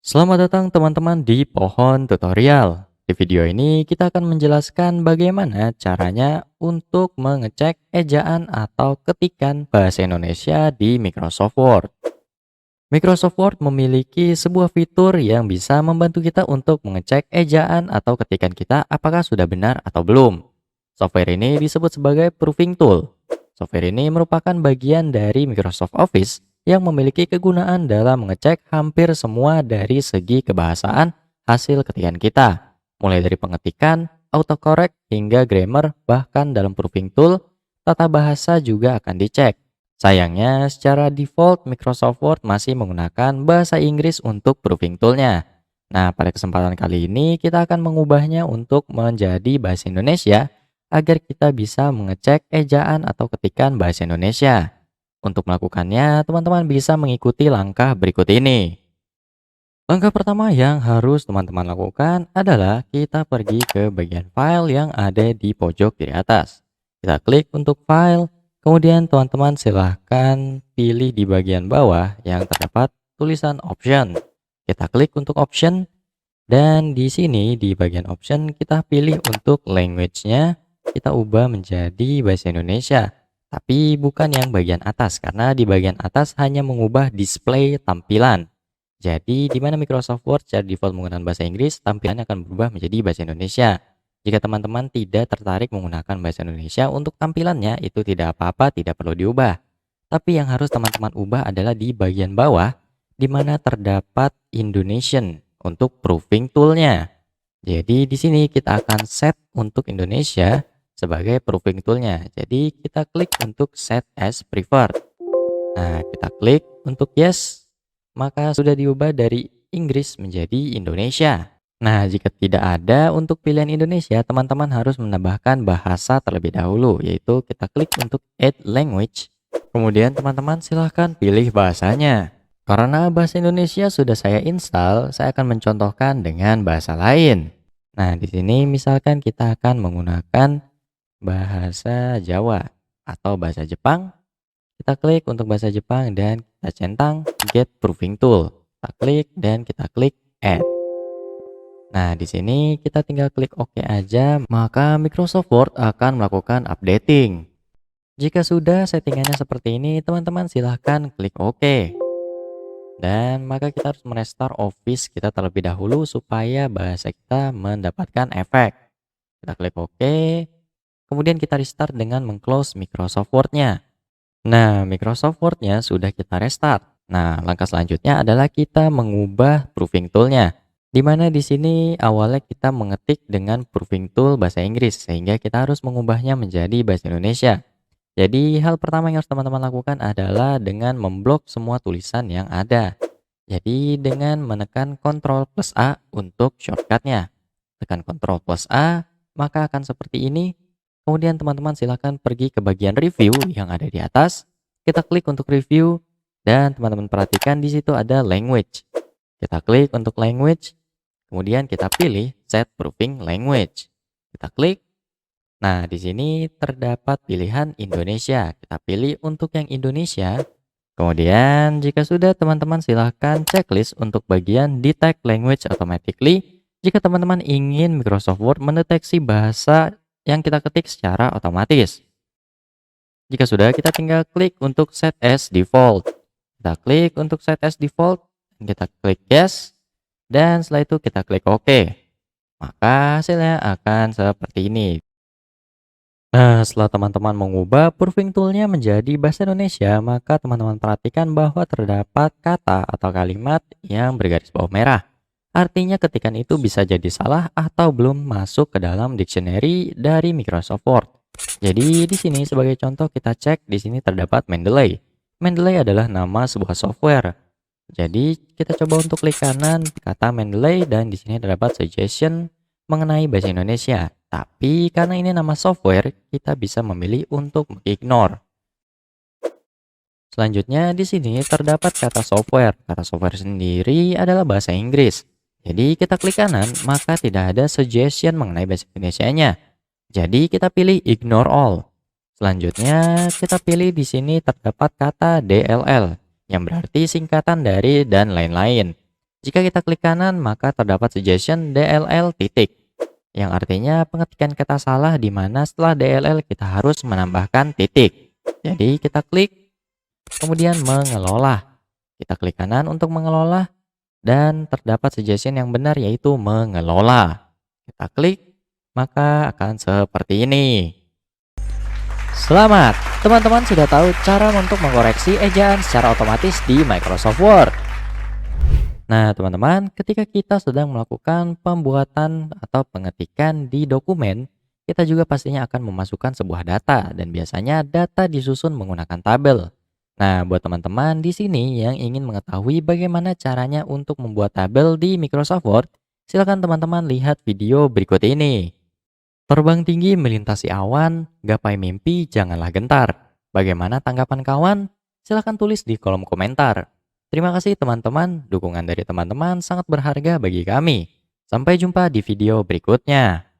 Selamat datang teman-teman di Pohon Tutorial. Di video ini kita akan menjelaskan bagaimana caranya untuk mengecek ejaan atau ketikan bahasa Indonesia di Microsoft Word. Microsoft Word memiliki sebuah fitur yang bisa membantu kita untuk mengecek ejaan atau ketikan kita apakah sudah benar atau belum. Software ini disebut sebagai Proofing Tool. Software ini merupakan bagian dari Microsoft Office yang memiliki kegunaan dalam mengecek hampir semua dari segi kebahasaan hasil ketikan kita. Mulai dari pengetikan, autocorrect, hingga grammar, bahkan dalam Proofing Tool, tata bahasa juga akan dicek. Sayangnya, secara default Microsoft Word masih menggunakan bahasa Inggris untuk proofing toolnya. Nah, pada kesempatan kali ini kita akan mengubahnya untuk menjadi bahasa Indonesia agar kita bisa mengecek ejaan atau ketikan bahasa Indonesia. Untuk melakukannya, teman-teman bisa mengikuti langkah berikut ini. Langkah pertama yang harus teman-teman lakukan adalah kita pergi ke bagian file yang ada di pojok kiri atas. Kita klik untuk file, kemudian teman-teman silahkan pilih di bagian bawah yang terdapat tulisan option. Kita klik untuk option, dan di sini di bagian option kita pilih untuk language-nya, kita ubah menjadi bahasa Indonesia. Tapi bukan yang bagian atas, karena di bagian atas hanya mengubah display tampilan. Jadi, di mana Microsoft Word secara default menggunakan bahasa Inggris, tampilannya akan berubah menjadi bahasa Indonesia. Jika teman-teman tidak tertarik menggunakan bahasa Indonesia untuk tampilannya, itu tidak apa-apa, tidak perlu diubah. Tapi yang harus teman-teman ubah adalah di bagian bawah, di mana terdapat Indonesian untuk proofing toolnya. Jadi, di sini kita akan set untuk Indonesia sebagai proofing toolnya. Jadi, kita klik untuk set as preferred. Nah, kita klik untuk yes, maka sudah diubah dari Inggris menjadi Indonesia. Nah, jika tidak ada untuk pilihan Indonesia, teman-teman harus menambahkan bahasa terlebih dahulu, yaitu kita klik untuk add language. Kemudian teman-teman silahkan pilih bahasanya. Karena bahasa Indonesia sudah saya install, saya akan mencontohkan dengan bahasa lain. Nah, di sini misalkan kita akan menggunakan bahasa Jawa atau bahasa Jepang. Kita klik untuk bahasa Jepang dan kita centang get proofing tool. Kita klik dan kita klik add. Nah, di sini kita tinggal klik OK aja, maka Microsoft Word akan melakukan updating. Jika sudah settingannya seperti ini, teman-teman silahkan klik OK. Dan maka kita harus merestart Office kita terlebih dahulu supaya bahasa kita mendapatkan efek. Kita klik OK. Kemudian kita restart dengan mengclose Microsoft Word-nya. Nah, Microsoft Word-nya sudah kita restart. Nah, langkah selanjutnya adalah kita mengubah proofing tool-nya. Di mana di sini awalnya kita mengetik dengan proofing tool bahasa Inggris, sehingga kita harus mengubahnya menjadi bahasa Indonesia. Jadi, hal pertama yang harus teman-teman lakukan adalah dengan memblok semua tulisan yang ada. Jadi, dengan menekan Ctrl plus A untuk shortcut-nya. Tekan Ctrl plus A, maka akan seperti ini. Kemudian teman-teman silahkan pergi ke bagian review yang ada di atas. Kita klik untuk review dan teman-teman perhatikan di situ ada language. Kita klik untuk language, kemudian kita pilih set proofing language. Kita klik. Nah, di sini terdapat pilihan Indonesia. Kita pilih untuk yang Indonesia. Kemudian jika sudah teman-teman silahkan checklist untuk bagian detect language automatically. Jika teman-teman ingin Microsoft Word mendeteksi bahasa yang kita ketik secara otomatis. Jika sudah, kita tinggal klik untuk set as default. Kita klik untuk set as default, kita klik yes, dan setelah itu kita klik OK. Maka hasilnya akan seperti ini. Nah, setelah teman-teman mengubah proofing toolnya menjadi bahasa Indonesia, maka teman-teman perhatikan bahwa terdapat kata atau kalimat yang bergaris bawah merah. Artinya ketikan itu bisa jadi salah atau belum masuk ke dalam dictionary dari Microsoft Word. Jadi di sini sebagai contoh kita cek di sini terdapat Mendeley. Mendeley adalah nama sebuah software. Jadi kita coba untuk klik kanan kata Mendeley dan di sini terdapat suggestion mengenai bahasa Indonesia. Tapi karena ini nama software, kita bisa memilih untuk mengignore. Selanjutnya di sini terdapat kata software. Kata software sendiri adalah bahasa Inggris. Jadi kita klik kanan, maka tidak ada suggestion mengenai bahasa Indonesianya. Jadi kita pilih ignore all. Selanjutnya kita pilih di sini terdapat kata DLL yang berarti singkatan dari dan lain-lain. Jika kita klik kanan, maka terdapat suggestion DLL titik, yang artinya pengetikan kata salah di mana setelah DLL kita harus menambahkan titik. Jadi kita klik, kemudian mengelola. Kita klik kanan untuk mengelola, dan terdapat suggestion yang benar yaitu mengelola. Kita klik, maka akan seperti ini. Selamat, teman-teman sudah tahu cara untuk mengoreksi ejaan secara otomatis di Microsoft Word. Nah, teman-teman, ketika kita sedang melakukan pembuatan atau pengetikan di dokumen, kita juga pastinya akan memasukkan sebuah data, dan biasanya data disusun menggunakan tabel. Nah, buat teman-teman di sini yang ingin mengetahui bagaimana caranya untuk membuat tabel di Microsoft Word, silakan teman-teman lihat video berikut ini. Terbang tinggi melintasi awan, gapai mimpi janganlah gentar. Bagaimana tanggapan kawan? Silahkan tulis di kolom komentar. Terima kasih teman-teman, dukungan dari teman-teman sangat berharga bagi kami. Sampai jumpa di video berikutnya.